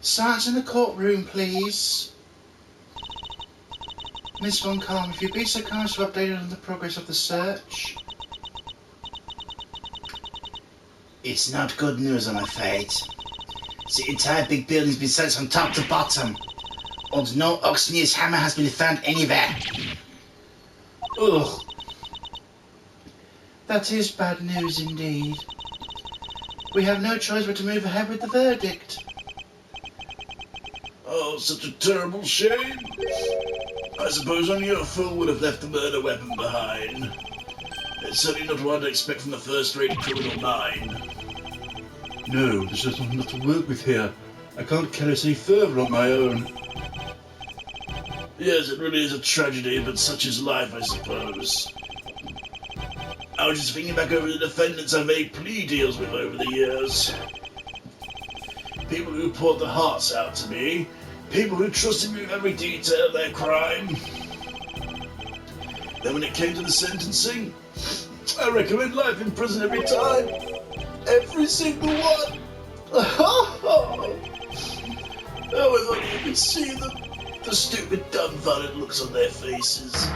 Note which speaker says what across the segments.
Speaker 1: Silence in the courtroom, please. Miss Von Calm, if you'd be so kind as to update on the progress of the search.
Speaker 2: It's not good news, I'm afraid. The entire big building's been searched from top to bottom, and no auctioneer's hammer has been found anywhere.
Speaker 1: Ugh. That is bad news indeed. We have no choice but to move ahead with the verdict.
Speaker 3: Oh, such a terrible shame. I suppose only a fool would have left the murder weapon behind. It's certainly not what I'd expect from the first-rate criminal mind.
Speaker 4: No, there's just nothing to work with here. I can't carry us any further on my own.
Speaker 3: Yes, it really is a tragedy, but such is life, I suppose. I was just thinking back over the defendants I've made plea deals with over the years. People who poured their hearts out to me. People who trusted me with every detail of their crime. Then when it came to the sentencing, I recommend life in prison every time. Every single one. Oh, if only you could see the stupid, dumbfounded looks on their faces.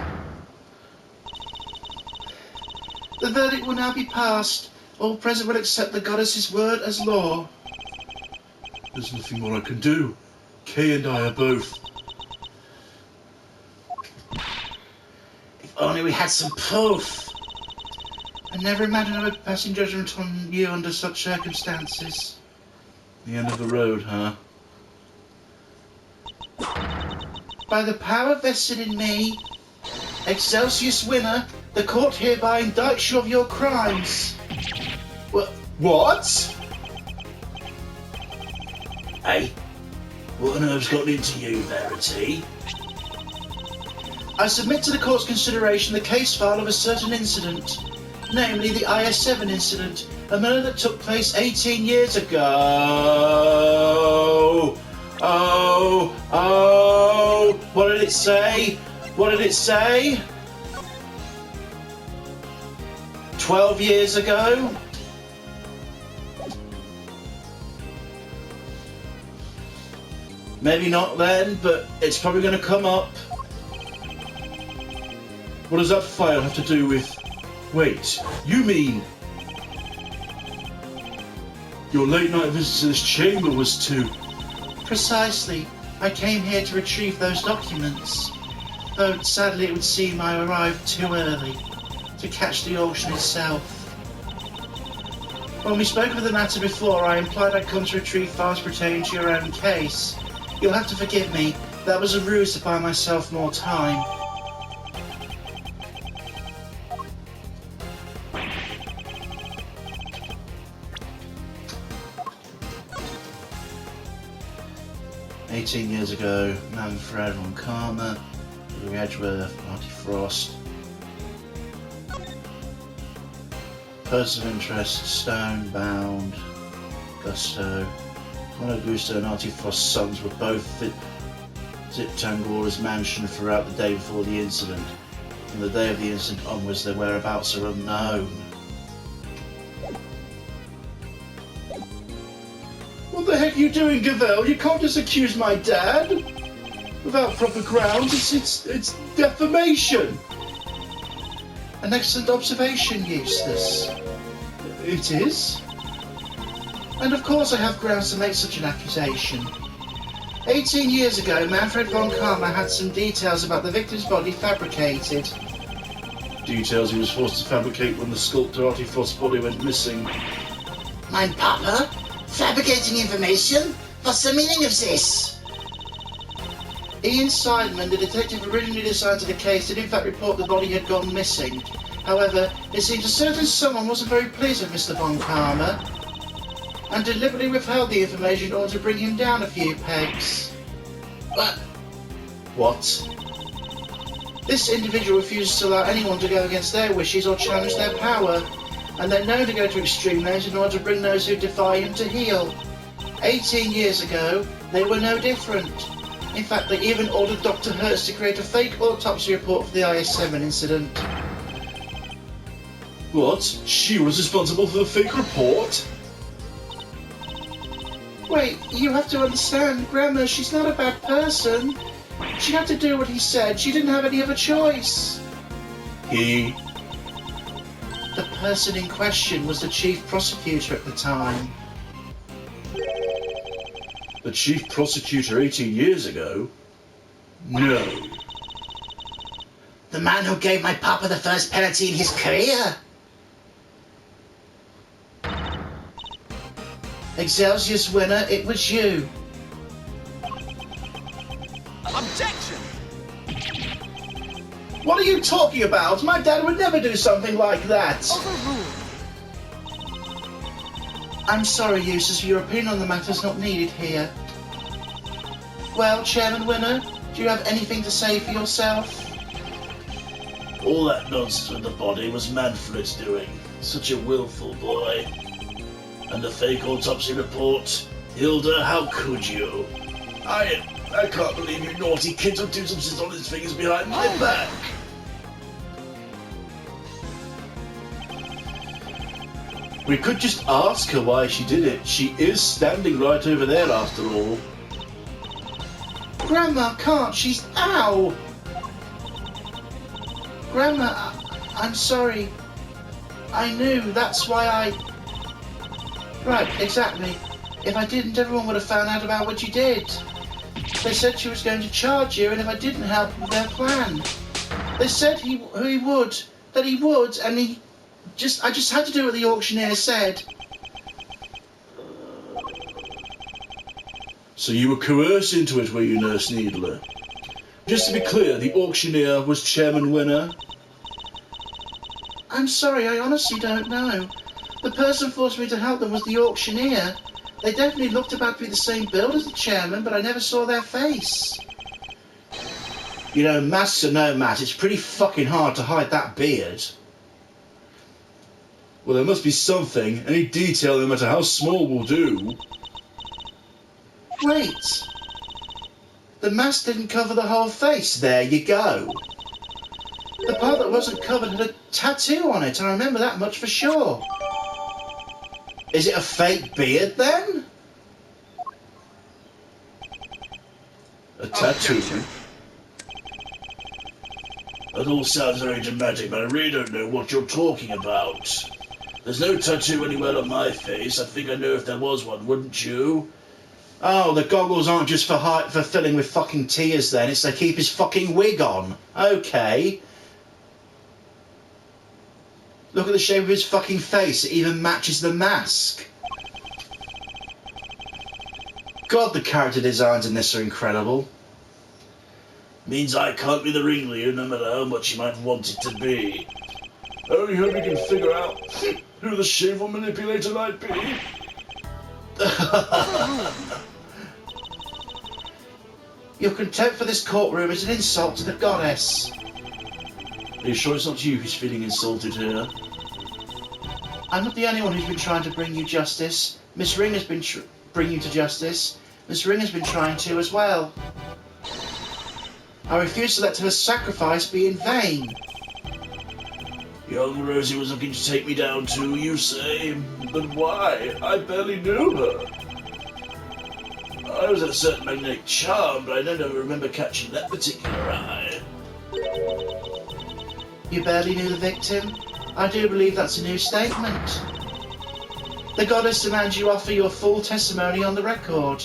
Speaker 1: The verdict will now be passed. All present will accept the goddess's word as law.
Speaker 4: There's nothing more I can do. Kay and I are both.
Speaker 2: If only we had some proof.
Speaker 1: I never imagined I would pass judgment on you under such circumstances.
Speaker 4: The end of the road, huh?
Speaker 1: By the power vested in me, Excelsius winner, the court hereby indicts you of your crimes.
Speaker 4: What?
Speaker 3: Hey, what on earth's got into you, Verity?
Speaker 1: I submit to the court's consideration the case file of a certain incident, namely the IS-7 incident, a murder that took place 18 years ago. What did it say? What did it say? 12 years ago? Maybe not then, but it's probably going to come up.
Speaker 4: What does that file have to do with... Wait, you mean... Your late night visit to this chamber was to...
Speaker 1: Precisely. I came here to retrieve those documents. Though sadly it would seem I arrived too early to catch the auction itself. When we spoke of the matter before, I implied I'd come to retrieve files pertaining to your own case. You'll have to forgive me. That was a ruse to buy myself more time. "18 years ago, Manfred von Karma, Louis Edgeworth, Marty Frost. Persons of interest, Stone, Bound, Gusto. One Gusto and Artie Frost's sons were both at Tangora's mansion throughout the day before the incident. From the day of the incident onwards, their whereabouts are unknown." What the heck are you doing, Gavel? You can't just accuse my dad without proper grounds. It's defamation. An excellent observation, Eustace. It is. And of course I have grounds to make such an accusation. 18 years ago, Manfred von Karma had some details about the victim's body fabricated.
Speaker 4: Details he was forced to fabricate when the sculptor Artie Frost's body went missing.
Speaker 2: Mein Papa? Fabricating information? What's the meaning of this?
Speaker 1: Ian Seidman, the detective originally assigned to the case, did in fact report the body had gone missing. However, it seems a certain someone wasn't very pleased with Mr. von Karma and deliberately withheld the information in order to bring him down a few pegs. What? This individual refuses to allow anyone to go against their wishes or challenge their power, and they're known to go to extreme measures in order to bring those who defy him to heel. 18 years ago, they were no different. In fact, they even ordered Dr. Hertz to create a fake autopsy report for the IS-7 incident.
Speaker 4: What? She was responsible for the fake report?
Speaker 1: Wait, you have to understand, Grandma, she's not a bad person. She had to do what he said. She didn't have any other choice.
Speaker 4: He...
Speaker 1: The person in question was the chief prosecutor at the time.
Speaker 4: The chief prosecutor 18 years ago? No.
Speaker 2: The man who gave my papa the first penalty in his career.
Speaker 1: Excelsior's winner, it was you.
Speaker 5: Objection!
Speaker 1: What are you talking about? My dad would never do something like that.
Speaker 5: Overruled.
Speaker 1: I'm sorry, Eustace, your opinion on the matter is not needed here. Well, Chairman Winner, do you have anything to say for yourself?
Speaker 3: All that nonsense with the body was Manfred's doing. Such a willful boy. And the fake autopsy report. Hilda, how could you? I can't believe you naughty kids would do some shit on his fingers behind my back.
Speaker 4: We could just ask her why she did it. She is standing right over there after all.
Speaker 1: Grandma can't, she's... Ow! Grandma, I'm sorry. I knew, that's why I... Right, exactly. If I didn't, everyone would have found out about what you did. They said she was going to charge you, and if I didn't help with their plan. They said he would, and I just had to do what the auctioneer said.
Speaker 4: So you were coerced into it, were you, Nurse Needler? Just to be clear, the auctioneer was Chairman Winner.
Speaker 1: I'm sorry, I honestly don't know. The person forced me to help them was the auctioneer. They definitely looked about to be the same build as the chairman, but I never saw their face.
Speaker 2: You know, masks or no masks, it's pretty fucking hard to hide that beard.
Speaker 4: Well, there must be something. Any detail, no matter how small, will do.
Speaker 1: Wait. The mask didn't cover the whole face.
Speaker 2: There you go.
Speaker 1: The part that wasn't covered had a tattoo on it. I remember that much for sure.
Speaker 2: Is it a fake beard then?
Speaker 4: A tattoo.
Speaker 3: That all sounds very dramatic, but I really don't know what you're talking about. There's no tattoo anywhere on my face. I think I know if there was one, wouldn't you?
Speaker 2: Oh, the goggles aren't just for filling with fucking tears then, it's to keep his fucking wig on. Okay. Look at the shape of his fucking face, it even matches the mask. God, the character designs in this are incredible.
Speaker 3: Means I can't be the ringleader no matter how much you might want it to be. I only hope you can figure out who the shameful manipulator might be.
Speaker 1: Your contempt for this courtroom is an insult to the goddess.
Speaker 4: Are you sure it's not you who's feeling insulted here?
Speaker 1: I'm not the only one who's been trying to bring you justice. Miss Ring has been bring you to justice. Miss Ring has been trying to as well. I refuse to let her sacrifice be in vain.
Speaker 3: Young Rosie was looking to take me down too, you say? But why? I barely knew her. I was a certain magnetic charm, but I don't ever remember catching that particular eye.
Speaker 1: You barely knew the victim? I do believe that's a new statement. The goddess demands you offer your full testimony on the record.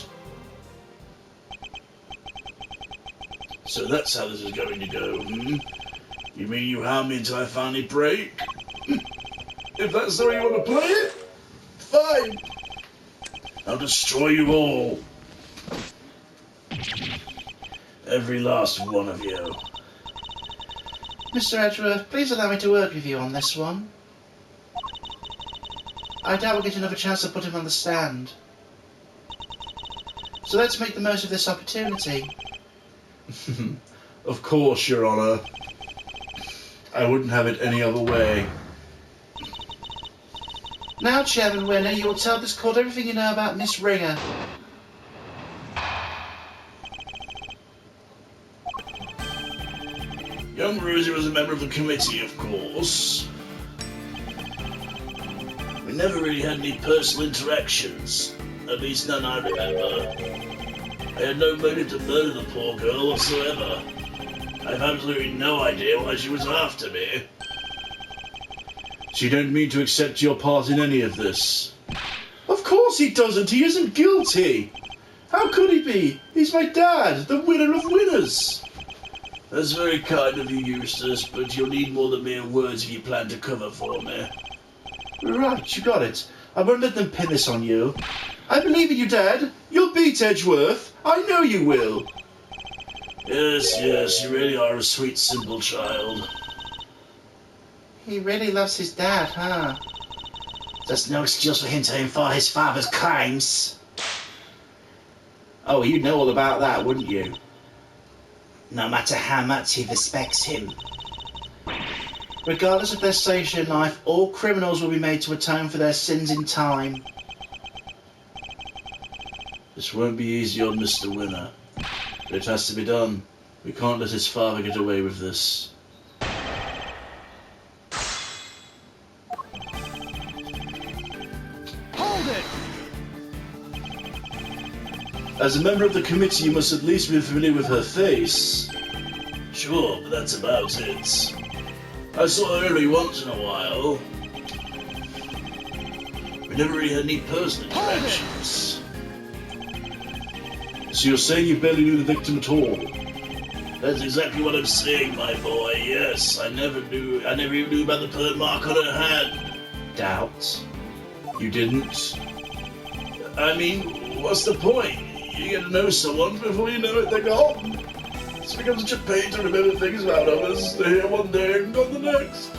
Speaker 3: So that's how this is going to go, hmm? You mean you harm me until I finally break? If that's the way you want to play it, fine. I'll destroy you all. Every last one of you.
Speaker 1: Mr. Edgeworth, please allow me to work with you on this one. I doubt we'll get another chance to put him on the stand. So let's make the most of this opportunity.
Speaker 4: Of course, Your Honor. I wouldn't have it any other way.
Speaker 1: Now, Chairman Winner, you will tell this court everything you know about Miss Ringer.
Speaker 3: Young Rosie was a member of the committee, of course. We never really had any personal interactions. At least none I remember. I had no motive to murder the poor girl whatsoever. I have absolutely no idea why she was after me.
Speaker 4: So you don't mean to accept your part in any of this?
Speaker 1: Of course he doesn't. He isn't guilty. How could he be? He's my dad, the winner of winners.
Speaker 3: That's very kind of you, Eustace, but you'll need more than mere words if you plan to cover for me.
Speaker 1: Right, you got it. I won't let them pin this on you. I believe in you, Dad. You'll beat Edgeworth. I know you will.
Speaker 3: Yes, yes, you really are a sweet, simple child.
Speaker 2: He really loves his dad, huh? There's no excuse for him to infer his father's crimes.
Speaker 4: Oh, you'd know all about that, wouldn't you?
Speaker 2: No matter how much he respects him.
Speaker 1: Regardless of their station in life, all criminals will be made to atone for their sins in time.
Speaker 4: This won't be easy on Mr. Winner. But it has to be done. We can't let his father get away with this.
Speaker 5: Hold it!
Speaker 4: As a member of the committee, you must at least be familiar with her face.
Speaker 3: Sure, but that's about it. I saw her every once in a while. We never really had any personal interactions.
Speaker 4: So you're saying you barely knew the victim at all?
Speaker 3: That's exactly what I'm saying, my boy. Yes, I never even knew about the burn mark on her hand.
Speaker 1: Doubt.
Speaker 4: You didn't?
Speaker 3: I mean, what's the point? You get to know someone before you know it, they're gone. It's become such a pain to remember things about others. They're here one day and gone the next.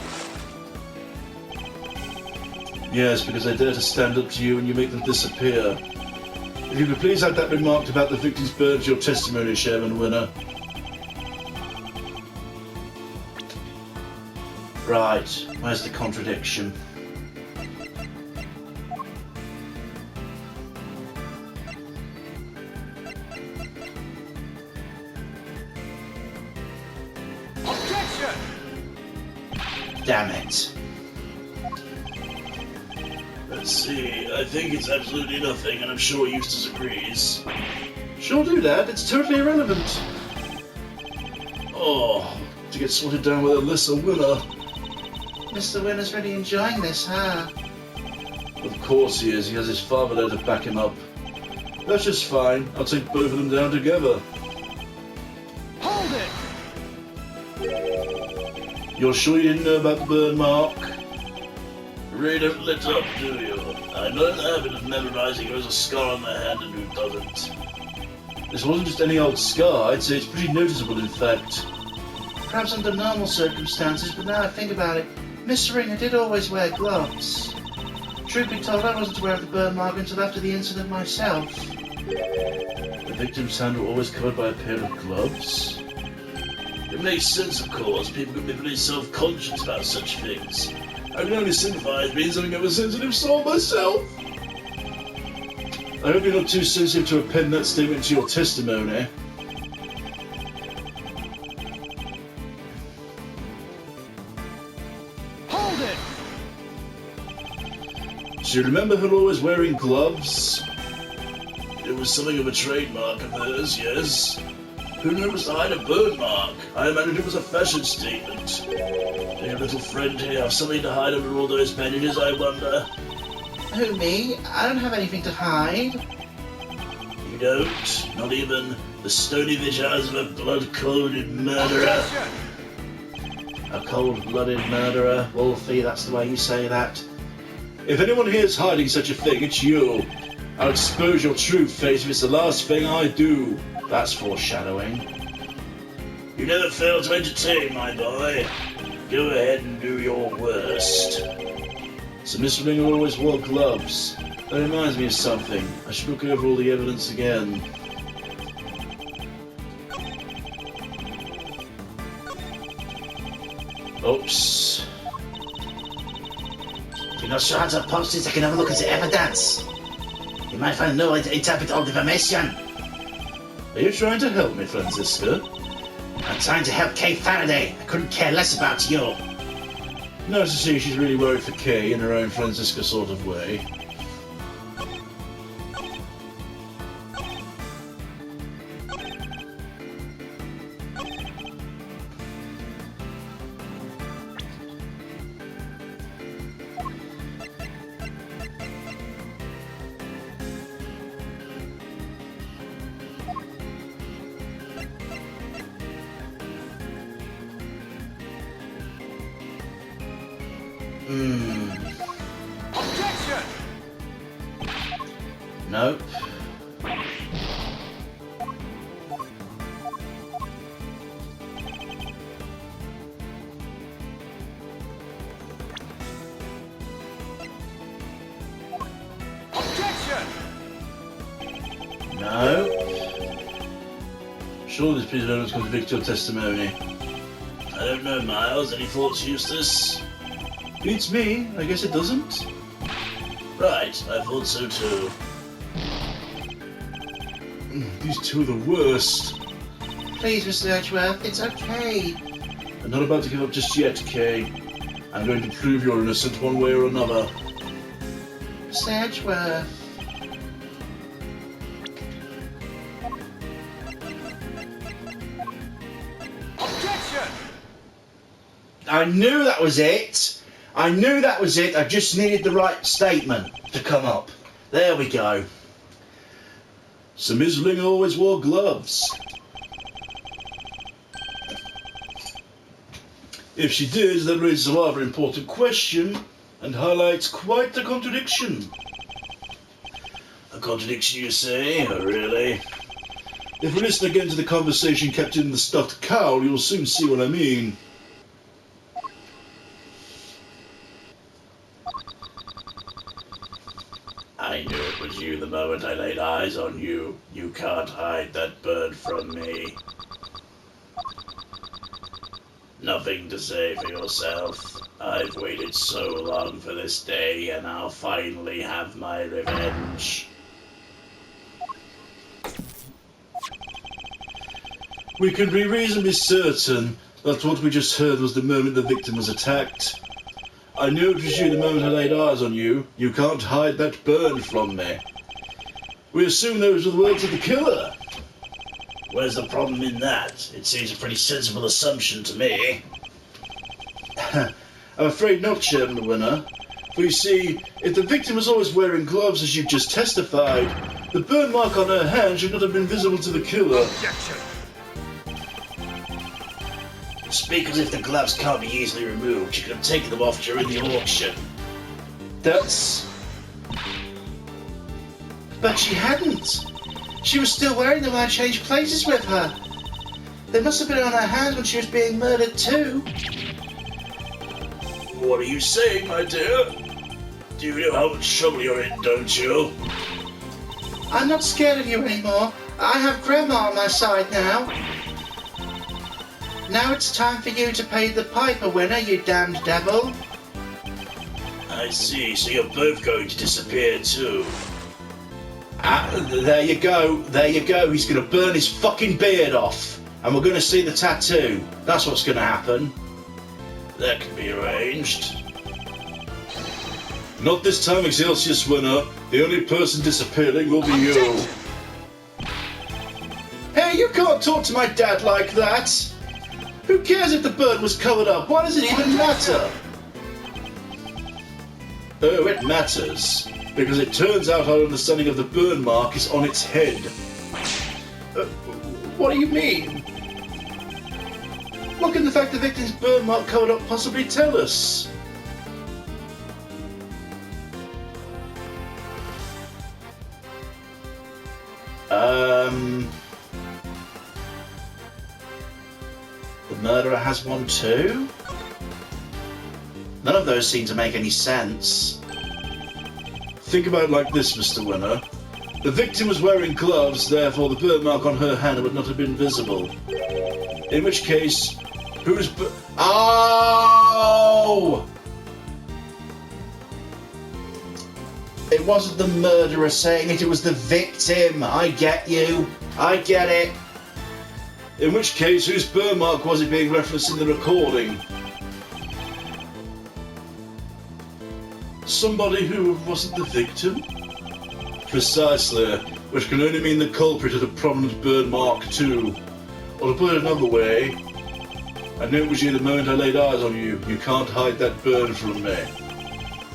Speaker 4: Yes, because they dare to stand up to you and you make them disappear. If you could please add that remark about the victim's burn to your testimony, Chairman Winner.
Speaker 1: Right, where's the contradiction?
Speaker 5: Objection!
Speaker 1: Damn it.
Speaker 3: Let's see, I think it's absolutely nothing, and I'm sure Eustace agrees.
Speaker 1: Sure do, Dad. It's totally irrelevant.
Speaker 4: Oh, to get sorted down with Alyssa Winner.
Speaker 1: Mr. Winner's really enjoying this, huh?
Speaker 4: Of course he is. He has his father there to back him up. That's just fine. I'll take both of them down together.
Speaker 5: Hold it!
Speaker 4: You're sure you didn't know about the burn mark?
Speaker 3: You really don't let up, do you? I know the habit of memorizing who has a scar on their hand and who doesn't.
Speaker 4: This wasn't just any old scar. I'd say it's pretty noticeable, in fact.
Speaker 1: Perhaps under normal circumstances, but now I think about it, Miss Ringer did always wear gloves. Truth be told, I wasn't aware of the burn mark until after the incident myself.
Speaker 4: The victim's hand were always covered by a pair of gloves.
Speaker 3: It makes sense, of course. People can be pretty self-conscious about such things. I can only sympathize being something of a sensitive soul myself.
Speaker 4: I hope you're not too sensitive to append that statement to your testimony.
Speaker 5: Hold it!
Speaker 4: So you remember her always wearing gloves?
Speaker 3: It was something of a trademark of hers, yes. Who knows to hide a burn mark? I imagine it was a fashion statement. Did your little friend here have something to hide under all those bandages, I wonder?
Speaker 1: Who, me? I don't have anything to hide.
Speaker 3: You don't? Not even the stony visions of a blood-coded murderer?
Speaker 5: Objection!
Speaker 1: A cold-blooded murderer. Wolfie, that's the way you say that.
Speaker 4: If anyone here is hiding such a thing, it's you. I'll expose your true face if it's the last thing I do.
Speaker 1: That's foreshadowing.
Speaker 3: You never fail to entertain, my boy. Go ahead and do your worst.
Speaker 4: So Miss Ringer always wore gloves. That reminds me of something. I should look over all the evidence again. Oops.
Speaker 2: If you're not sure how to approach this, I can have a look at the evidence. You might find no way to interpret all the information.
Speaker 4: Are you trying to help me, Franziska?
Speaker 2: I'm trying to help Kay Faraday. I couldn't care less about you.
Speaker 4: Nice to see she's really worried for Kay in her own Franziska sort of way. Nope.
Speaker 5: Objection!
Speaker 4: No. Surely this piece of evidence contradicts your testimony.
Speaker 3: I don't know, Miles. Any thoughts, Eustace?
Speaker 4: Beats me. I guess it doesn't.
Speaker 3: Right, I thought so too.
Speaker 4: These two are the worst.
Speaker 2: Please, Mr. Edgeworth, it's okay.
Speaker 4: I'm not about to give up just yet, Kay. I'm going to prove you're innocent one way or another.
Speaker 2: Mr. Edgeworth.
Speaker 5: Objection!
Speaker 2: I knew that was it. I knew that was it. I just needed the right statement to come up. There we go.
Speaker 4: So Ms. Ling always wore gloves. If she did, that raises a rather important question and highlights quite the contradiction.
Speaker 3: A contradiction, you say? Oh, really?
Speaker 4: If we listen again to the conversation kept in the stuffed cowl, you'll soon see what I mean.
Speaker 3: I knew it was you the moment I laid eyes on you. You can't hide that bird from me. Nothing to say for yourself. I've waited so long for this day, and I'll finally have my revenge.
Speaker 4: We can be reasonably certain that what we just heard was the moment the victim was attacked. I knew it was you the moment I laid eyes on you. You can't hide that bird from me. We assume those were the words of the killer.
Speaker 3: Where's the problem in that? It seems a pretty sensible assumption to me.
Speaker 4: I'm afraid not, Chairman Winner. For you see, if the victim was always wearing gloves as you've just testified, the burn mark on her hand should not have been visible to the killer.
Speaker 5: Objection!
Speaker 3: Speak as if the gloves can't be easily removed. You could have taken them off during the auction.
Speaker 4: That's...
Speaker 2: But she hadn't. She was still wearing them when I changed places with her. They must have been on her hands when she was being murdered too.
Speaker 3: What are you saying, my dear? Do you know how much trouble you're in, don't you?
Speaker 2: I'm not scared of you anymore. I have Grandma on my side now. Now it's time for you to pay the piper, Winner, you damned devil.
Speaker 3: I see, so you're both going to disappear too.
Speaker 2: There you go, there you go. He's gonna burn his fucking beard off. And we're gonna see the tattoo. That's what's gonna happen.
Speaker 3: That can be arranged.
Speaker 4: Not this time, Excelsius Winner. The only person disappearing will be you.
Speaker 2: Hey, you can't talk to my dad like that. Who cares if the bird was covered up? Why does it even matter?
Speaker 4: Oh, it matters. Because it turns out our understanding of the burn mark is on its head.
Speaker 2: What do you mean?
Speaker 4: What can the fact the victim's burn mark covered up possibly tell us?
Speaker 2: The murderer has one too? None of those seem to make any sense.
Speaker 4: Think about it like this, Mr. Winner. The victim was wearing gloves, therefore the burn mark on her hand would not have been visible. In which case, whose
Speaker 2: Oh! It wasn't the murderer saying it, it was the victim. I get you. I get it.
Speaker 4: In which case, whose burn mark was it being referenced in the recording? Somebody who wasn't the victim? Precisely, which can only mean the culprit had a prominent burn mark too. Or to put it another way, I knew it was you the moment I laid eyes on you. You can't hide that burn from me.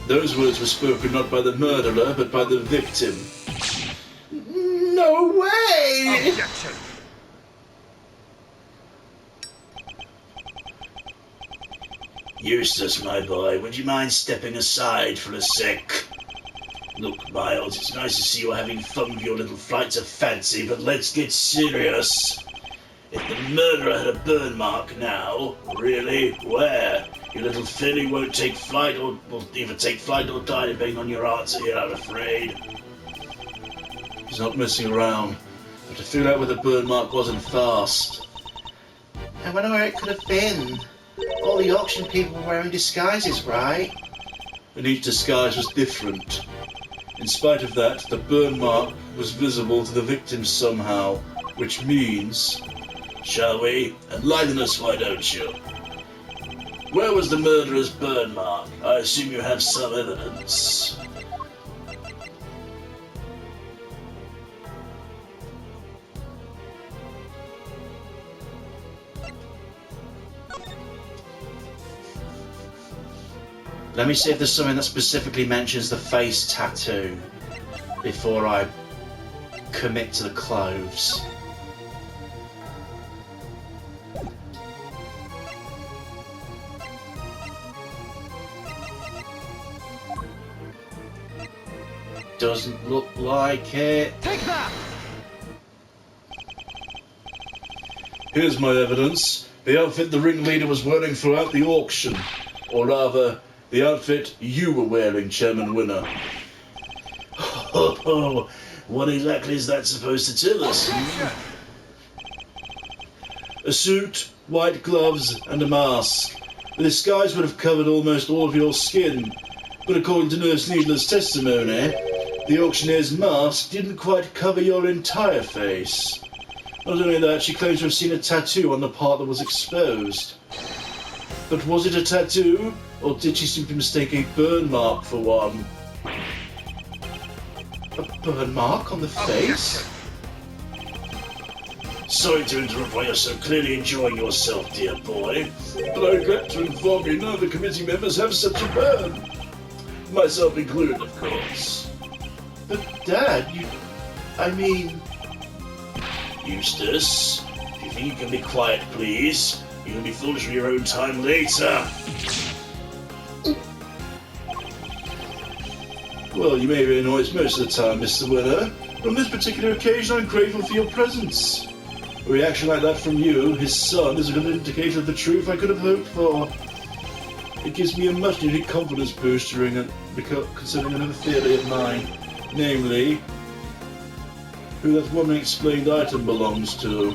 Speaker 4: Those words were spoken not by the murderer, but by the victim.
Speaker 2: No way!
Speaker 5: Objection!
Speaker 3: Eustace, my boy, would you mind stepping aside for a sec? Look, Miles, it's nice to see you having fun with your little flights of fancy, but let's get serious. If the murderer had a burn mark now, really, where? Your little filly won't take flight, or will either take flight or die, depending on your answer here, I'm afraid.
Speaker 4: He's not messing around. But to figure out where the burn mark wasn't fast.
Speaker 2: I wonder where it could have been. All the auction people were wearing disguises, right?
Speaker 4: And each disguise was different. In spite of that, the burn mark was visible to the victim somehow, which means...
Speaker 3: Shall we? Enlighten us, why don't you? Where was the murderer's burn mark? I assume you have some evidence.
Speaker 2: Let me see if there's something that specifically mentions the face tattoo before I commit to the clothes. Doesn't look like it.
Speaker 5: Take that!
Speaker 4: Here's my evidence. The outfit the ringleader was wearing throughout the auction. Or rather, the outfit you were wearing, Chairman Winner.
Speaker 3: Oh, what exactly is that supposed to tell us?
Speaker 5: Objection!
Speaker 4: A suit, white gloves, and a mask. The disguise would have covered almost all of your skin. But according to Nurse Needler's testimony, the auctioneer's mask didn't quite cover your entire face. Not only that, she claims to have seen a tattoo on the part that was exposed. But was it a tattoo, or did she simply mistake a burn mark for one?
Speaker 2: A burn mark on the face?
Speaker 3: Sorry to interrupt while you're so clearly enjoying yourself, dear boy.
Speaker 4: But I regret to inform you none of the committee members have such a burn. Myself included, of course.
Speaker 2: But Dad, I mean...
Speaker 3: Eustace, if you think you can be quiet, please. You can be foolish with your own time later.
Speaker 4: Well, you may be annoyed most of the time, Mr. Winner. But on this particular occasion, I'm grateful for your presence. A reaction like that from you, his son, is a good indicator of the truth I could have hoped for. It gives me a much-needed confidence boost concerning another theory of mine, namely, who that one unexplained item belongs to.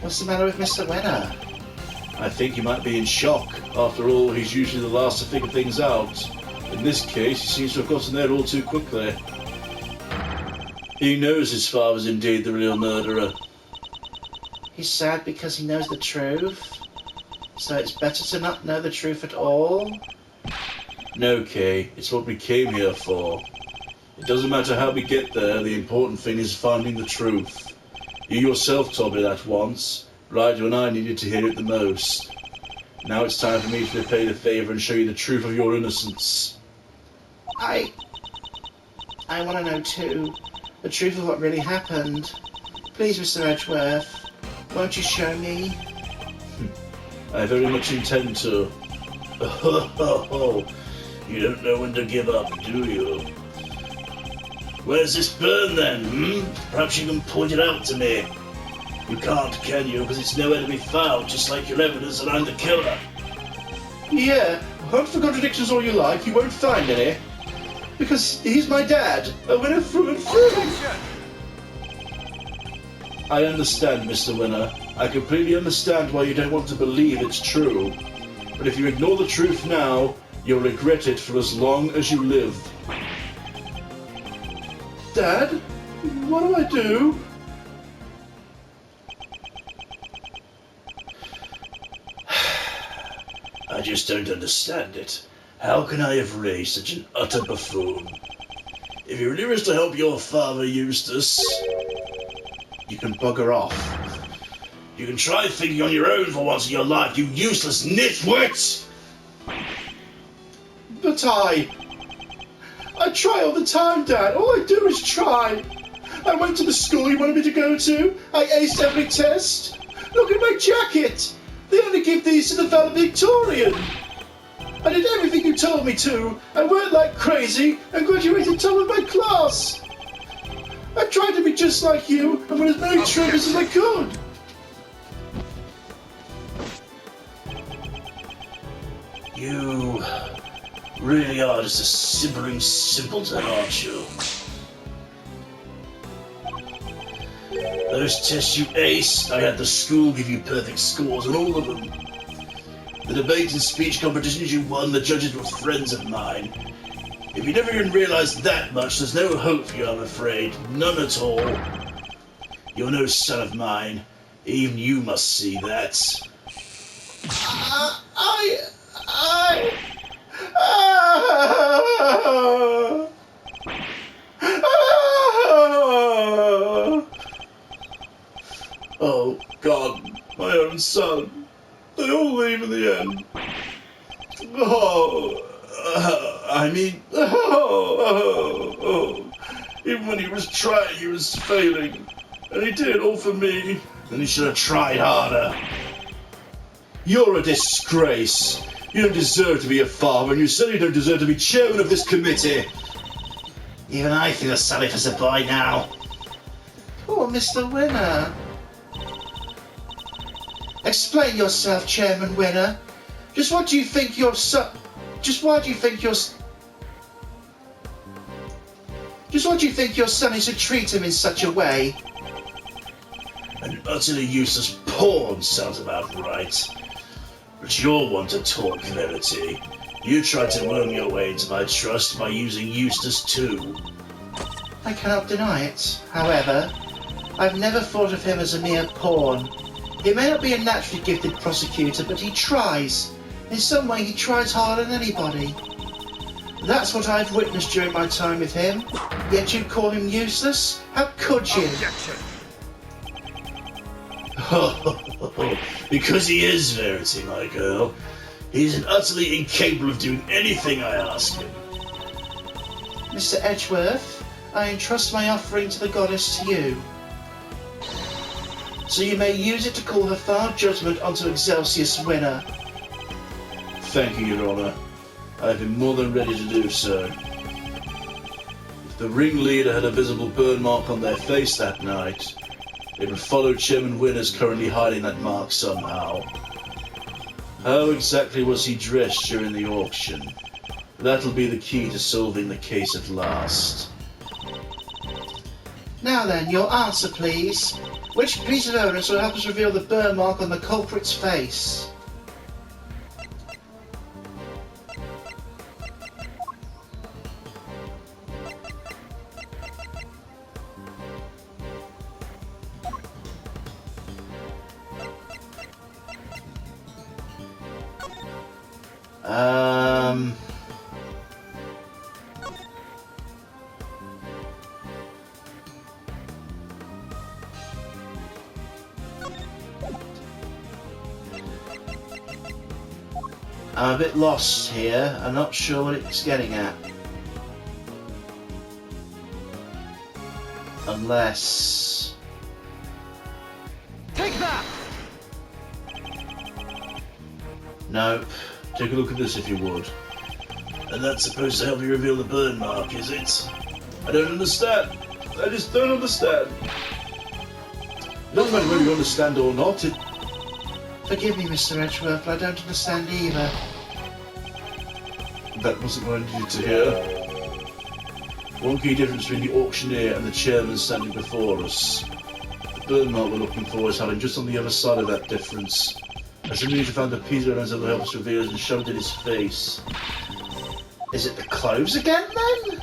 Speaker 2: What's the matter with Mr. Winner?
Speaker 4: I think he might be in shock. After all, he's usually the last to figure things out. In this case, he seems to have gotten there all too quickly. He knows his father's indeed the real murderer.
Speaker 2: He's sad because he knows the truth? So it's better to not know the truth at all?
Speaker 4: No, Kay, it's what we came here for. It doesn't matter how we get there, the important thing is finding the truth. You yourself told me that once, right when I needed to hear it the most. Now it's time for me to repay the favour and show you the truth of your innocence.
Speaker 2: I want to know too, the truth of what really happened. Please, Mr. Edgeworth, won't you show me?
Speaker 4: I very much intend to.
Speaker 3: You don't know when to give up, do you? Where's this burn then, Perhaps you can point it out to me. You can't, can you? Because it's nowhere to be found, just like your evidence that I'm the killer.
Speaker 1: Yeah, hunt for contradictions all you like, you won't find any. Because he's my dad, a winner through and through.
Speaker 5: Objection!
Speaker 4: I understand, Mr. Winner. I completely understand why you don't want to believe it's true. But if you ignore the truth now, you'll regret it for as long as you live.
Speaker 1: Dad, what do I do?
Speaker 3: I just don't understand it. How can I have raised such an utter buffoon? If you really wish to help your father, Eustace,
Speaker 2: You can bugger off.
Speaker 3: you can try thinking on your own for once in your life, you useless nitwit!
Speaker 1: But I try all the time, Dad. All I do is try. I went to the school you wanted me to go to. I aced every test. Look at my jacket. They only give these to the valedictorian. I did everything you told me to. I worked like crazy and graduated top of my class. I tried to be just like you and win as many trophies as I could.
Speaker 3: You really are just a simpering simpleton, aren't you? Those tests you aced, I had the school give you perfect scores on all of them. The debate and speech competitions you won, the judges were friends of mine. If you never even realised that much, there's no hope for you, I'm afraid. None at all. You're no son of mine. Even you must see that. Oh, God, my own son. They all leave in the end. Even when he was trying, he was failing. And he did it all for me. And he should have tried harder.
Speaker 1: You're a disgrace. You don't deserve to be a father, and you certainly don't deserve to be chairman of this committee.
Speaker 2: Even I feel sorry for the boy now.
Speaker 1: Poor Mr. Winner. Explain yourself, Chairman Winner. Just what do you think your son... Just why do you think your... Just what do you think your son is to treat him in such a way?
Speaker 3: An utterly useless pawn sounds about right. But you're one to talk verity. You tried to worm your way into my trust by using Eustace too.
Speaker 1: I cannot deny it. However, I've never thought of him as a mere pawn. He may not be a naturally gifted prosecutor, but he tries. In some way, he tries harder than anybody. That's what I've witnessed during my time with him. Yet you call him useless? How could you?
Speaker 5: Objection.
Speaker 3: Because he is Verity, my girl. He's utterly incapable of doing anything I ask him.
Speaker 1: Mr. Edgeworth, I entrust my offering to the goddess to you. So you may use it to call her final judgment onto Excelsius Winner.
Speaker 3: Thank you, Your Honour. I've been more than ready to do so. If the ringleader had a visible burn mark on their face that night, it would follow Chairman Winner's currently hiding that mark somehow. How exactly was he dressed during the auction? That'll be the key to solving the case at last.
Speaker 1: Now then, your answer, please. Which piece of evidence will help us reveal the burn mark on the culprit's face? I'm a bit lost here. I'm not sure what it's getting at. Unless...
Speaker 5: Take that!
Speaker 1: Nope.
Speaker 3: Take a look at this if you would. And that's supposed to help you reveal the burn mark, is it? I don't understand. I just don't understand. It doesn't matter whether you understand or not, it...
Speaker 1: Forgive me, Mr. Edgeworth, but I don't understand either.
Speaker 3: That wasn't what I needed to hear. One key difference between the auctioneer and the chairman standing before us. The burn mark we're looking for is hiding just on the other side of that difference. As soon as you found a piece of evidence that will help us reveal it and shoved in his face.
Speaker 1: Is it the clothes again, then?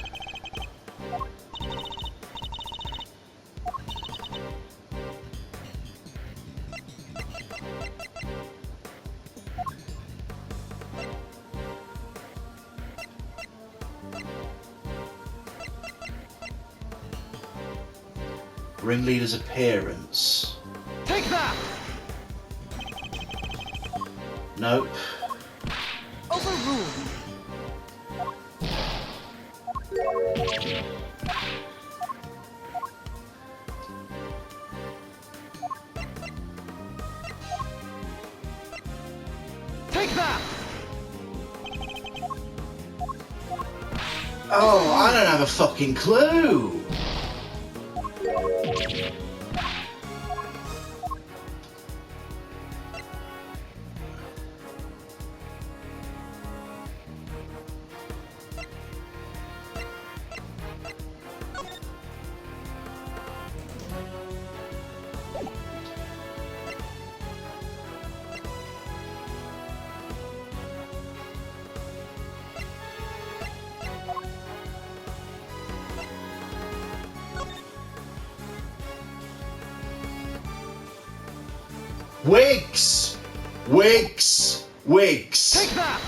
Speaker 1: Ringleader's appearance.
Speaker 5: Take that!
Speaker 1: Nope.
Speaker 5: Overruled. Take that!
Speaker 2: Oh, I don't have a fucking clue. Wigs! Wigs! Wigs!
Speaker 5: Take that!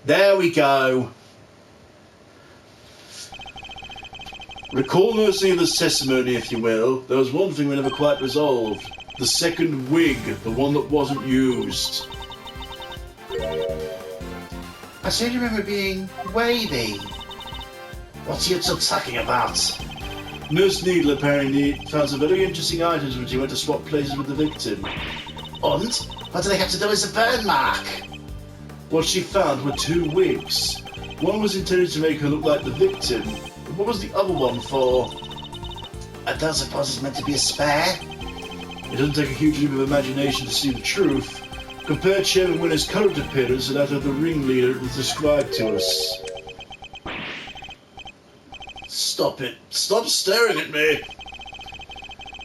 Speaker 2: There we go.
Speaker 4: Recall Nurse Needler's testimony, if you will. There was one thing we never quite resolved. The second wig, the one that wasn't used.
Speaker 2: I seem to remember being wavy.
Speaker 3: What are you two talking about?
Speaker 4: Nurse Needler apparently found some very interesting items when she went to swap places with the victim.
Speaker 3: And? What do they have to do with the burn mark?
Speaker 4: What she found were two wigs. One was intended to make her look like the victim, but what was the other one for?
Speaker 3: I don't suppose it's meant to be a spare?
Speaker 4: It doesn't take a huge leap of imagination to see the truth. Compare Chairman Winner's current appearance and that of the ringleader it was described to us. Stop it. Stop staring at me.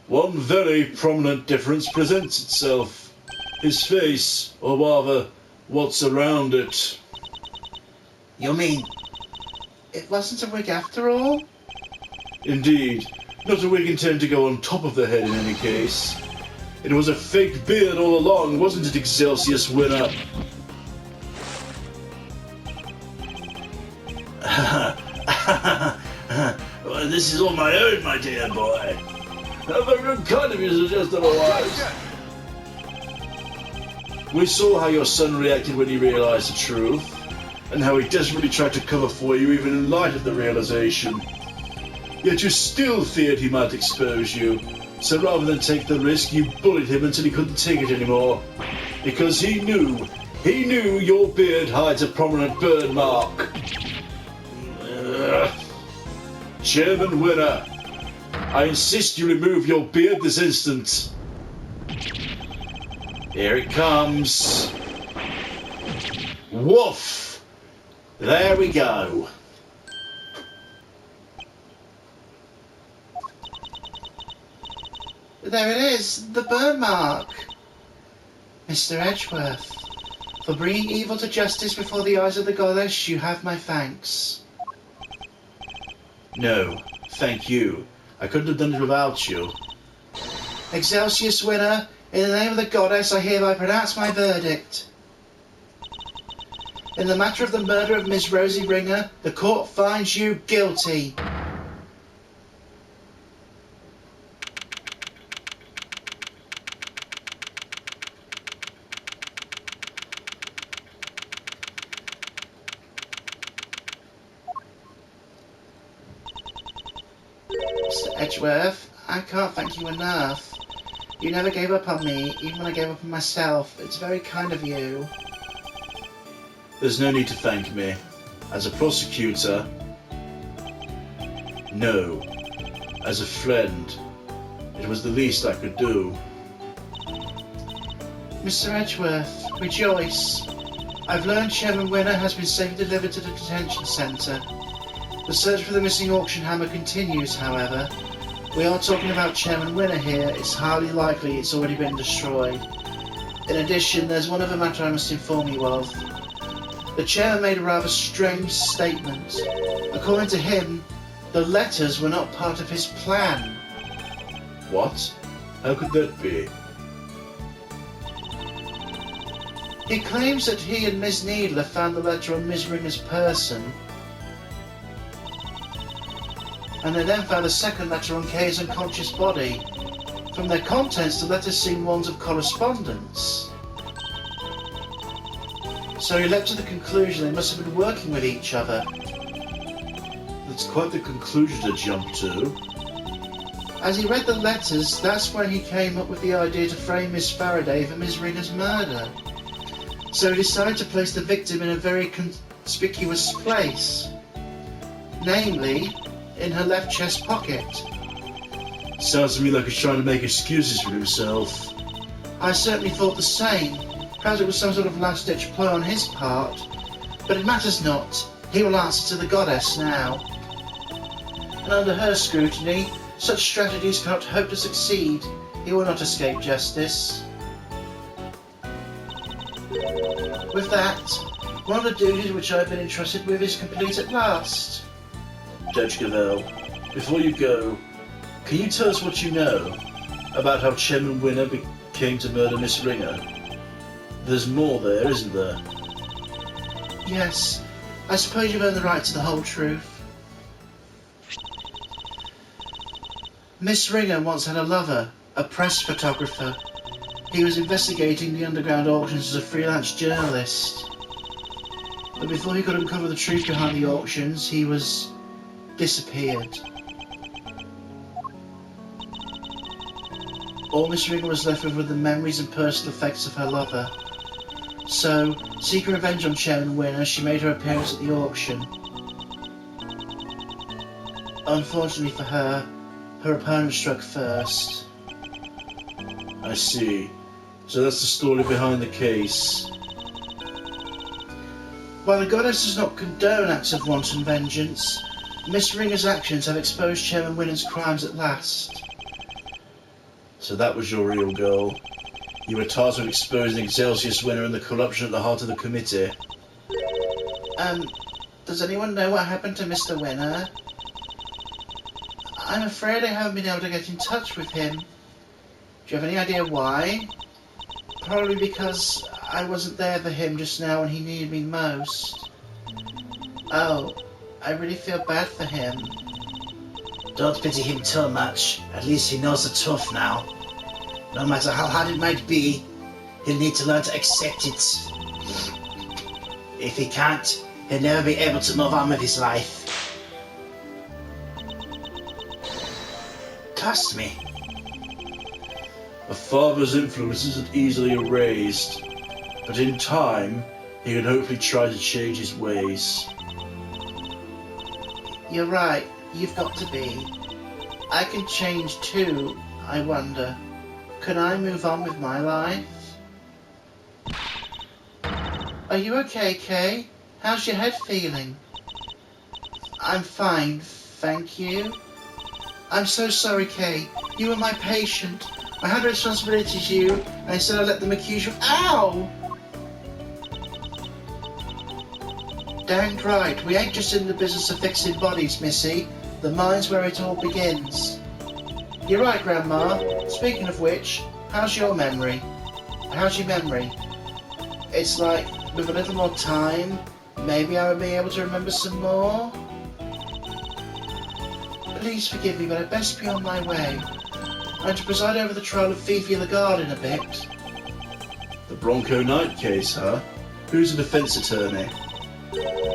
Speaker 4: One very prominent difference presents itself. His face, or rather, what's around it.
Speaker 2: You mean it wasn't a wig after all?
Speaker 4: Indeed. Not a wig intended to go on top of the head in any case. It was a fake beard all along, wasn't it, Excelsius Winner?
Speaker 3: Well, this is all my own, my dear boy. How very kind of you to suggest otherwise.
Speaker 4: We saw how your son reacted when he realized the truth, and how he desperately tried to cover for you even in light of the realization. Yet you still feared he might expose you, so rather than take the risk, you bullied him until he couldn't take it anymore. Because he knew your beard hides a prominent burn mark. Chairman Winner, I insist you remove your beard this instant. Here it comes. Woof! There we go.
Speaker 2: There it is, the burn mark. Mr. Edgeworth, for bringing evil to justice before the eyes of the goddess, you have my thanks.
Speaker 4: No, thank you. I couldn't have done it without you.
Speaker 2: Excelsius Winner, in the name of the goddess, I hereby pronounce my verdict. In the matter of the murder of Miss Rosie Ringer, the court finds you guilty. Mr. Edgeworth, I can't thank you enough. You never gave up on me, even when I gave up on myself. It's very kind of you.
Speaker 4: There's no need to thank me. As a prosecutor, no. As a friend, it was the least I could do.
Speaker 2: Mr. Edgeworth, rejoice. I've learned Chairman Winner has been safely delivered to the detention centre. The search for the missing auction hammer continues, however. We are talking about Chairman Winner here. It's highly likely it's already been destroyed. In addition, there's one other matter I must inform you of. The chairman made a rather strange statement. According to him, the letters were not part of his plan.
Speaker 4: What? How could that be?
Speaker 2: He claims that he and Ms. Needler found the letter on Ms. Ringer's person, and they then found a second letter on Kay's unconscious body. From their contents, the letters seem ones of correspondence. So he leapt to the conclusion they must have been working with each other.
Speaker 4: That's quite the conclusion to jump to.
Speaker 2: As he read the letters, that's when he came up with the idea to frame Miss Faraday for Ms. Ringer's murder. So he decided to place the victim in a very conspicuous place. namely, in her left chest pocket.
Speaker 4: Sounds to me like he's trying to make excuses for himself.
Speaker 2: I certainly thought the same. Perhaps it was some sort of last-ditch ploy on his part. But it matters not. He will answer to the goddess now. And under her scrutiny, such strategies cannot hope to succeed. He will not escape justice. With that, one of the duties which I have been entrusted with is complete at last.
Speaker 4: Judge Cavell, before you go, can you tell us what you know about how Chairman Winner came to murder Miss Ringer? There's more there, isn't there?
Speaker 2: Yes, I suppose you've earned the right to the whole truth. Miss Ringer once had a lover, a press photographer. He was investigating the underground auctions as a freelance journalist. But before he could uncover the truth behind the auctions, he was disappeared. All Miss Ringer was left with were the memories and personal effects of her lover. So, seeking revenge on Chairman Winner, she made her appearance at the auction. Unfortunately for her, her opponent struck first.
Speaker 4: I see. So that's the story behind the case.
Speaker 2: While the goddess does not condone acts of wanton vengeance, Miss Ringer's actions have exposed Chairman Winner's crimes at last.
Speaker 4: So that was your real goal. You were tasked with exposing Excelsius Winner and the corruption at the heart of the committee.
Speaker 2: Does anyone know what happened to Mr. Winner? I'm afraid I haven't been able to get in touch with him. Do you have any idea why? Probably because I wasn't there for him just now when he needed me most. Oh, I really feel bad for him.
Speaker 6: Don't pity him too much. At least he knows the truth now. No matter how hard it might be, he'll need to learn to accept it. If he can't, he'll never be able to move on with his life. Trust me.
Speaker 4: A father's influence isn't easily erased, but in time, he can hopefully try to change his ways.
Speaker 2: You're right, you've got to be. I can change too, I wonder. Can I move on with my life? Are you okay, Kay? How's your head feeling? I'm fine, thank you. I'm so sorry, Kay. You were my patient. I had a responsibility to you, and instead I let them accuse you. Ow! Dang right, we ain't just in the business of fixing bodies, Missy. The mind's where it all begins. You're right, Grandma. Speaking of which, how's your memory? How's your memory? It's like, with a little more time, maybe I would be able to remember some more? Please forgive me, but I'd best be on my way. I'm to preside over the trial of Fifi Lagarde in a bit.
Speaker 4: The Bronco Knight case, huh? Who's the defense attorney?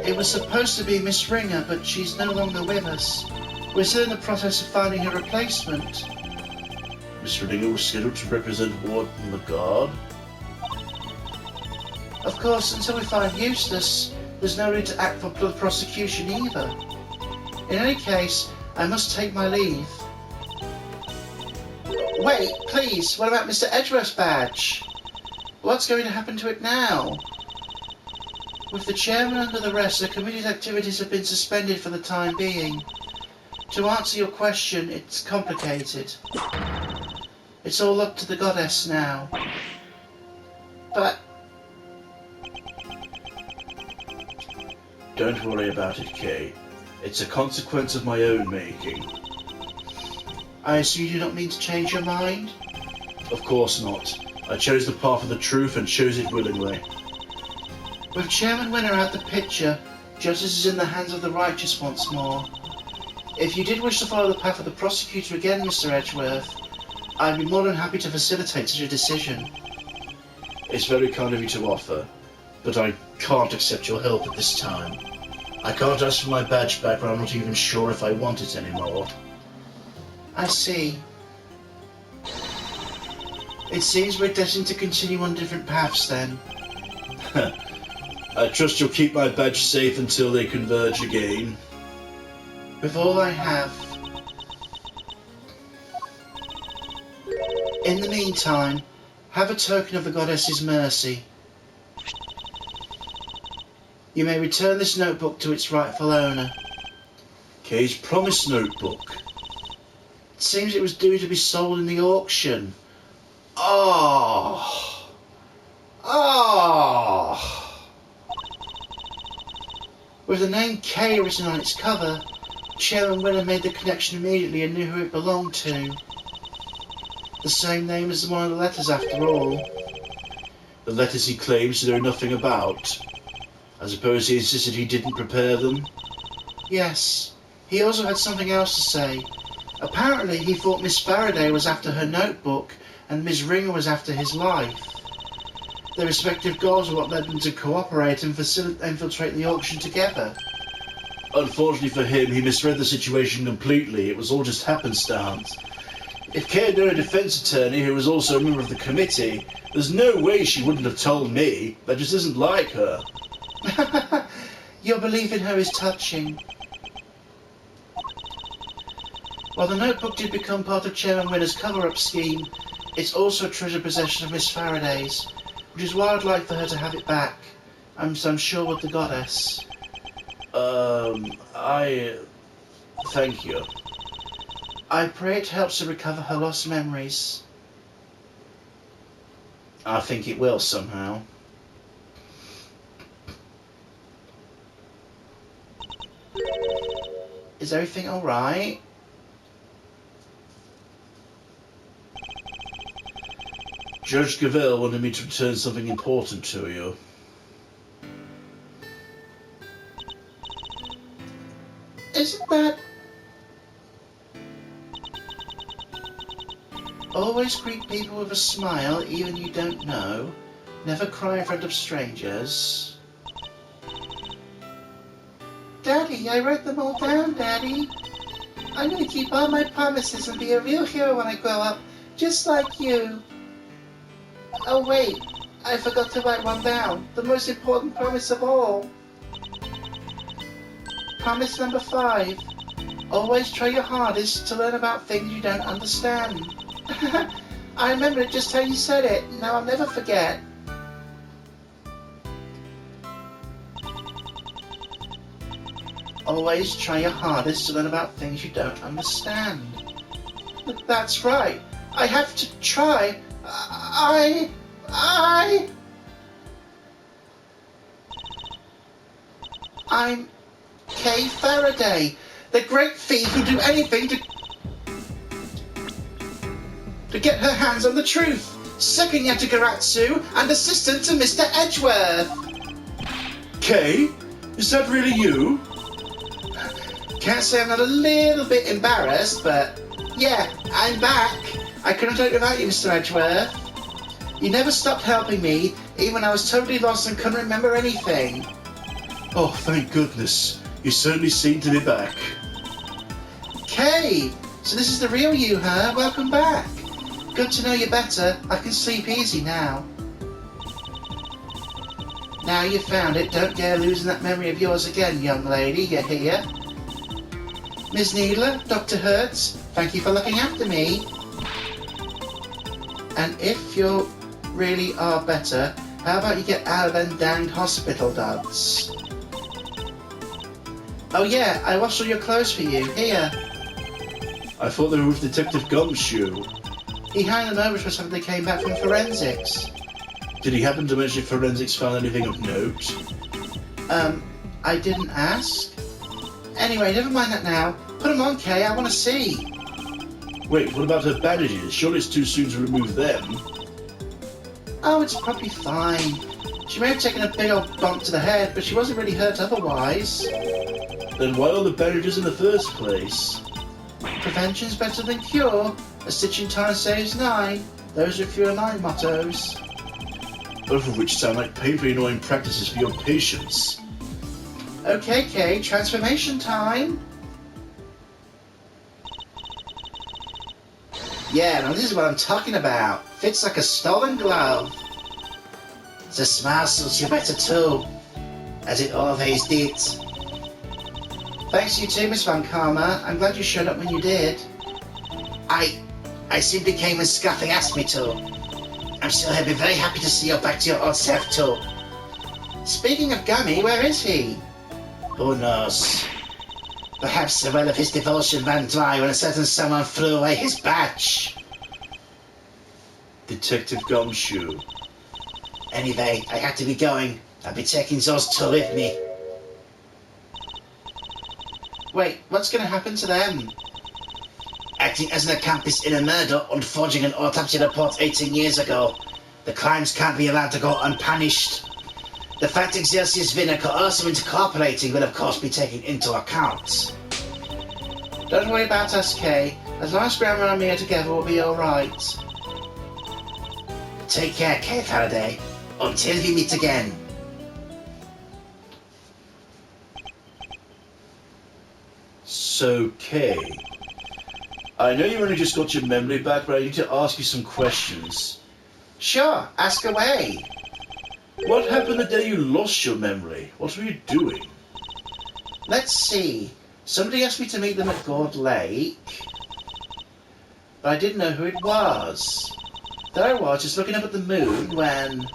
Speaker 2: It was supposed to be Miss Ringer, but she's no longer with us. We're still in the process of finding her replacement.
Speaker 4: Miss Ringer was scheduled to represent Warden Lagarde?
Speaker 2: Of course, until we find Eustace, there's no need to act for blood prosecution either. In any case, I must take my leave. Wait, please, what about Mr. Edgeworth's badge? What's going to happen to it now? With the chairman under the rest, the committee's activities have been suspended for the time being. To answer your question, it's complicated. It's all up to the goddess now. But...
Speaker 4: Don't worry about it, Kay. It's a consequence of my own making.
Speaker 2: I assume you do not mean to change your mind?
Speaker 4: Of course not. I chose the path of the truth and chose it willingly.
Speaker 2: With Chairman Winner out the picture, justice is in the hands of the righteous once more. If you did wish to follow the path of the prosecutor again, Mr. Edgeworth, I'd be more than happy to facilitate such a decision.
Speaker 4: It's very kind of you to offer, but I can't accept your help at this time. I can't ask for my badge back when I'm not even sure if I want it anymore.
Speaker 2: I see. It seems we're destined to continue on different paths then.
Speaker 4: I trust you'll keep my badge safe until they converge again.
Speaker 2: with all I have. In the meantime, have a token of the goddess's mercy. You may return this notebook to its rightful owner.
Speaker 4: Kay's promise notebook.
Speaker 2: It seems it was due to be sold in the auction. Oh! Oh! With the name Kay written on its cover, Chairman Winner made the connection immediately and knew who it belonged to. The same name as one of the letters, after all.
Speaker 4: The letters he claims to know nothing about. I suppose he insisted he didn't prepare them.
Speaker 2: Yes, he also had something else to say. Apparently he thought Miss Faraday was after her notebook and Miss Ringer was after his life. Their respective goals were what led them to cooperate and infiltrate the auction together.
Speaker 4: Unfortunately for him, he misread the situation completely. It was all just happenstance. If Kay had known a defense attorney who was also a member of the committee, there's no way she wouldn't have told me. That just isn't like her.
Speaker 2: Your belief in her is touching. While the notebook did become part of Chairman Winner's cover-up scheme, it's also a treasured possession of Miss Faraday's, which is why I'd like for her to have it back. I'm sure with the goddess.
Speaker 4: Thank you.
Speaker 2: I pray it helps her recover her lost memories.
Speaker 4: I think it will somehow.
Speaker 2: Is everything alright?
Speaker 4: Judge Gavelle wanted me to return something important to you.
Speaker 2: Isn't that... Always greet people with a smile, even you don't know. Never cry in front of strangers. Daddy, I wrote them all down, Daddy. I'm going to keep all my promises and be a real hero when I grow up, just like you. Oh wait, I forgot to write one down. The most important promise of all. Promise number 5. Always try your hardest to learn about things you don't understand. I remember it just how you said it. Now I'll never forget. Always try your hardest to learn about things you don't understand. That's right. I have to try. I'm Kay Faraday, the great thief who'd do anything to get her hands on the truth. Second Yatagaratsu and assistant to Mr. Edgeworth.
Speaker 4: Kay? Is that really you?
Speaker 2: Can't say I'm not a little bit embarrassed, but yeah, I'm back. I couldn't do it without you, Mr. Edgeworth. You never stopped helping me, even when I was totally lost and couldn't remember anything.
Speaker 4: Oh, thank goodness. You certainly seem to be back.
Speaker 2: Kay, so this is the real you, huh? Welcome back. Good to know you better. I can sleep easy now. Now you've found it, don't dare losing that memory of yours again, young lady. You hear? Ms. Needler, Dr. Hertz, thank you for looking after me. And if you really are better, how about you get out of them danged hospital duds? Oh yeah, I washed all your clothes for you. Here.
Speaker 4: I thought they were with Detective Gumshoe.
Speaker 2: He handed them over to us after they came back from forensics.
Speaker 4: Did he happen to mention if forensics found anything of note?
Speaker 2: I didn't ask. Anyway, never mind that now. Put them on, Kay, I want to see.
Speaker 4: Wait, what about her bandages? Surely it's too soon to remove them.
Speaker 2: Oh, it's probably fine. She may have taken a big old bump to the head, but she wasn't really hurt otherwise.
Speaker 4: Then why all the bandages in the first place?
Speaker 2: Prevention's better than cure. A stitch in time saves 9. Those are a few of my mottos.
Speaker 4: Both of which sound like painfully annoying practices for your patients.
Speaker 2: Okay, Kay, transformation time. Yeah, now this is what I'm talking about. Fits like a stolen glove. The smile suits you better too, as it always did. Thanks to you too, Miss Van Karma. I'm glad you showed up when you did.
Speaker 6: I simply came when Scuffing asked me to. I'm sure he'll be very happy to see you back to your old self too.
Speaker 2: Speaking of Gummy, where is he?
Speaker 6: Who knows? Perhaps the well of his devotion ran dry when a certain someone threw away his badge.
Speaker 4: Detective Gumshoe.
Speaker 6: Anyway, I have to be going. I'll be taking those two with me.
Speaker 2: Wait, what's going to happen to them?
Speaker 6: Acting as an accomplice in a murder and forging an autopsy report 18 years ago. The crimes can't be allowed to go unpunished. The fact Excelsius Vina coerced into cooperating will of course be taken into account.
Speaker 2: Don't worry about us, Kay. As long as Grandma and me are together, we'll be alright.
Speaker 6: Take care, Kay Faraday. Until we meet again.
Speaker 4: So, Kay, I know you only just got your memory back, but I need to ask you some questions.
Speaker 2: Sure, ask away.
Speaker 4: What happened the day you lost your memory? What were you doing?
Speaker 2: Let's see. Somebody asked me to meet them at Gord Lake, but I didn't know who it was. There I was, just looking up at the moon, when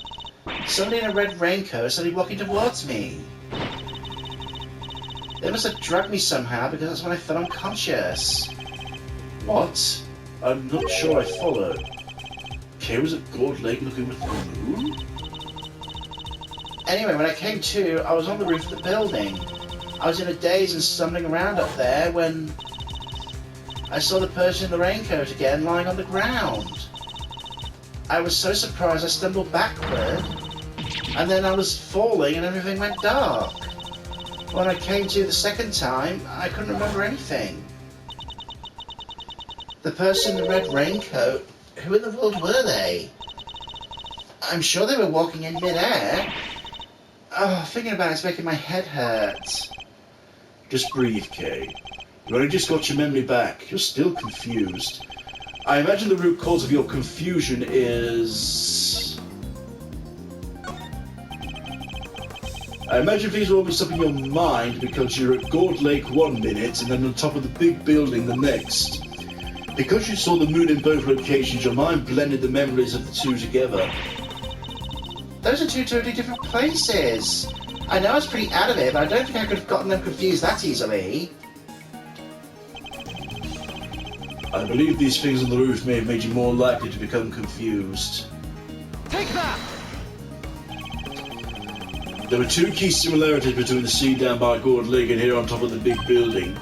Speaker 2: somebody in a red raincoat started walking towards me. They must have drugged me somehow, because that's when I fell unconscious.
Speaker 4: What? I'm not sure I follow. Kay was at Gord Lake looking at the moon?
Speaker 2: Anyway, when I came to, I was on the roof of the building. I was in a daze and stumbling around up there when I saw the person in the raincoat again lying on the ground. I was so surprised I stumbled backward, and then I was falling and everything went dark. When I came to the second time, I couldn't remember anything. The person in the red raincoat, who in the world were they? I'm sure they were walking in midair. Oh, thinking about it's making my head hurt.
Speaker 4: Just breathe, Kay. You only just got your memory back. You're still confused. I imagine the root cause of your confusion is... I imagine things will all be up in your mind because you're at Gord Lake one minute and then on top of the big building the next. Because you saw the moon in both locations, your mind blended the memories of the two together.
Speaker 2: Those are two totally different places. I know I was pretty out of it, but I don't think I could have gotten them confused that easily.
Speaker 4: I believe these things on the roof may have made you more likely to become confused.
Speaker 5: Take that!
Speaker 4: There were two key similarities between the scene down by Gord Lake and here on top of the big building.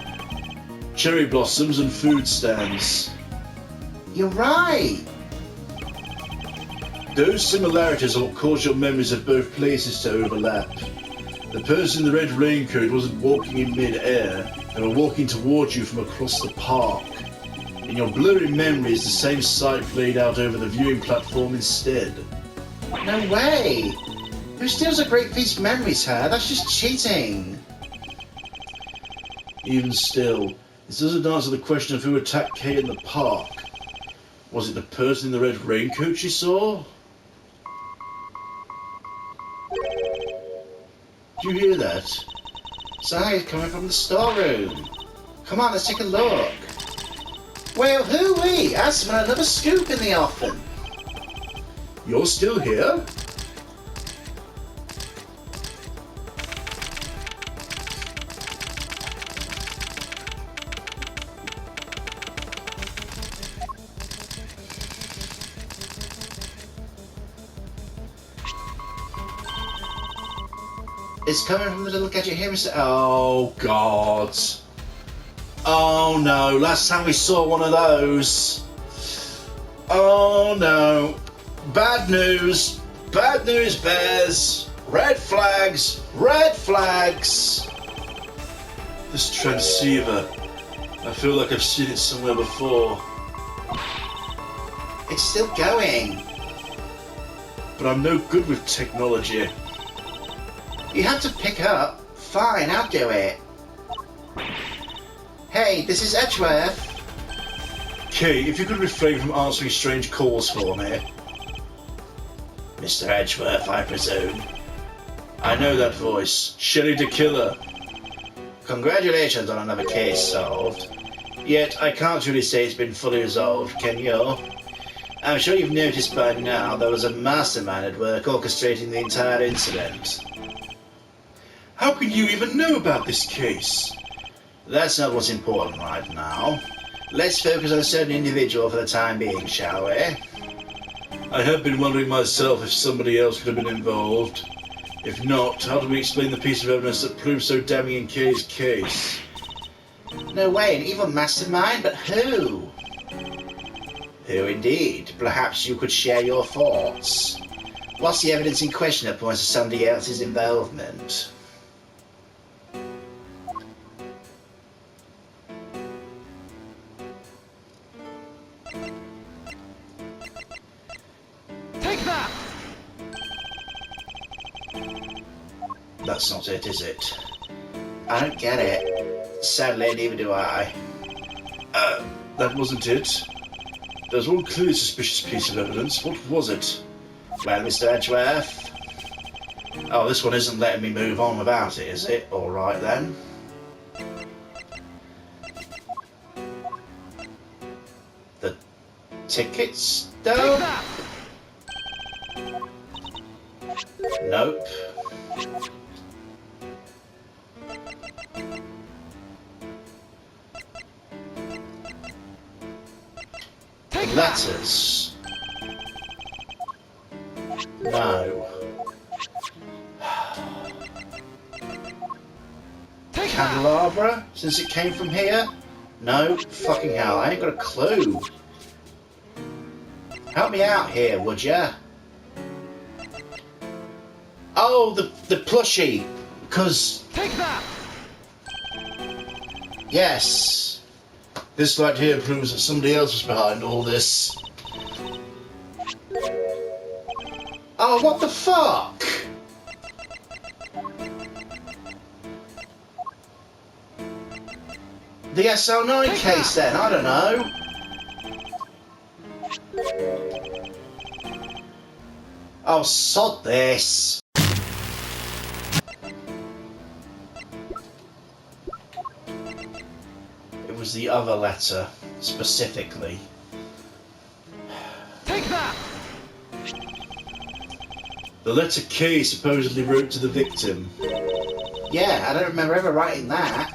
Speaker 4: Cherry blossoms and food stands.
Speaker 2: You're right.
Speaker 4: Those similarities are what caused your memories of both places to overlap. The person in the red raincoat wasn't walking in mid-air, they were walking towards you from across the park. In your blurry memories, the same sight played out over the viewing platform instead.
Speaker 2: No way. Who steals a great feast of memories, her? That's just cheating.
Speaker 4: Even still, this doesn't answer the question of who attacked Kay in the park. Was it the person in the red raincoat she saw? Did you hear that?
Speaker 2: Sound coming from the storeroom. Come on, let's take a look. Well, hoo-wee! I smell another scoop in the oven.
Speaker 4: You're still here?
Speaker 2: It's coming from the little gadget here, Mr.
Speaker 4: Oh, God. Oh, no. Last time we saw one of those. Oh, no. Bad news. Bad news, bears. Red flags. Red flags. This transceiver. I feel like I've seen it somewhere before.
Speaker 2: It's still going.
Speaker 4: But I'm no good with technology.
Speaker 2: You have to pick up. Fine, I'll do it. Hey, this is Edgeworth.
Speaker 4: Kay, if you could refrain from answering strange calls for me. Mr. Edgeworth, I presume. I know that voice. Sherry the Killer.
Speaker 2: Congratulations on another case solved. Yet, I can't really say it's been fully resolved, can you? I'm sure you've noticed by now there was a mastermind at work orchestrating the entire incident.
Speaker 4: How can you even know about this case?
Speaker 2: That's not what's important right now. Let's focus on a certain individual for the time being, shall we?
Speaker 4: I have been wondering myself if somebody else could have been involved. If not, how do we explain the piece of evidence that proves so damning in Kay's case?
Speaker 2: No way, an evil mastermind? But who? Who indeed? Perhaps you could share your thoughts. What's the evidence in question that points to somebody else's involvement?
Speaker 5: Take that!
Speaker 2: That's not it, is it? I don't get it. Sadly, neither do I.
Speaker 4: That wasn't it. There's one clearly suspicious piece of evidence. What was it?
Speaker 2: Well, Mr. Edgeworth? Oh, this one isn't letting me move on without it, is it? Alright then. The tickets,
Speaker 5: Take
Speaker 2: though?
Speaker 5: that!
Speaker 2: Nope.
Speaker 5: Take that!
Speaker 2: Letters. No.
Speaker 5: Take that!
Speaker 2: Candelabra? Since it came from here? No. Fucking hell, I ain't got a clue. Help me out here, would ya? Oh, the plushie. 'Cause,
Speaker 5: Take that!
Speaker 2: yes.
Speaker 4: This right here proves that somebody else was behind all this.
Speaker 2: Oh, what the fuck? The SL9
Speaker 5: Take
Speaker 2: case
Speaker 5: that.
Speaker 2: then, I don't know. Oh, sod this. It was the other letter, specifically.
Speaker 5: Take that!
Speaker 4: The letter K supposedly wrote to the victim.
Speaker 2: Yeah, I don't remember ever writing that.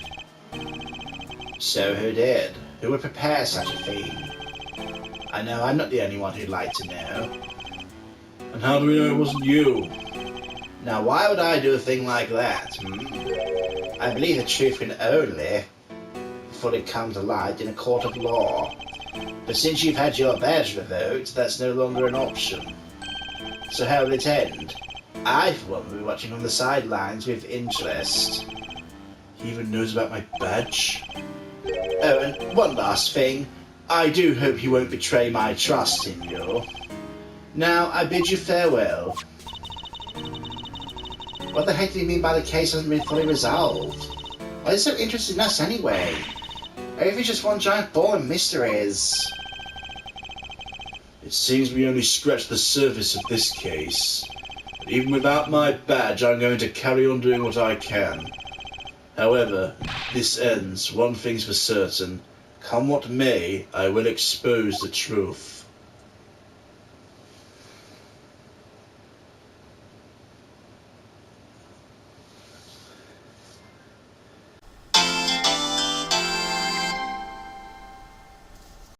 Speaker 2: So who did? Who would prepare such a thing? I know I'm not the only one who'd like to know.
Speaker 4: And how do we know it wasn't you?
Speaker 2: Now why would I do a thing like that? I believe the truth can only fully come to light in a court of law. But since you've had your badge revoked, that's no longer an option. So how will it end? I, for one, will be watching from the sidelines with interest.
Speaker 4: He even knows about my badge?
Speaker 2: Oh, and one last thing. I do hope you won't betray my trust in you. Now, I bid you farewell. What the heck do you mean by the case hasn't been fully resolved? Why is it so interested in us anyway? Everything's just one giant ball of mysteries.
Speaker 4: It seems we only scratched the surface of this case. But even without my badge, I'm going to carry on doing what I can. However, this ends. One thing's for certain. Come what may, I will expose the truth.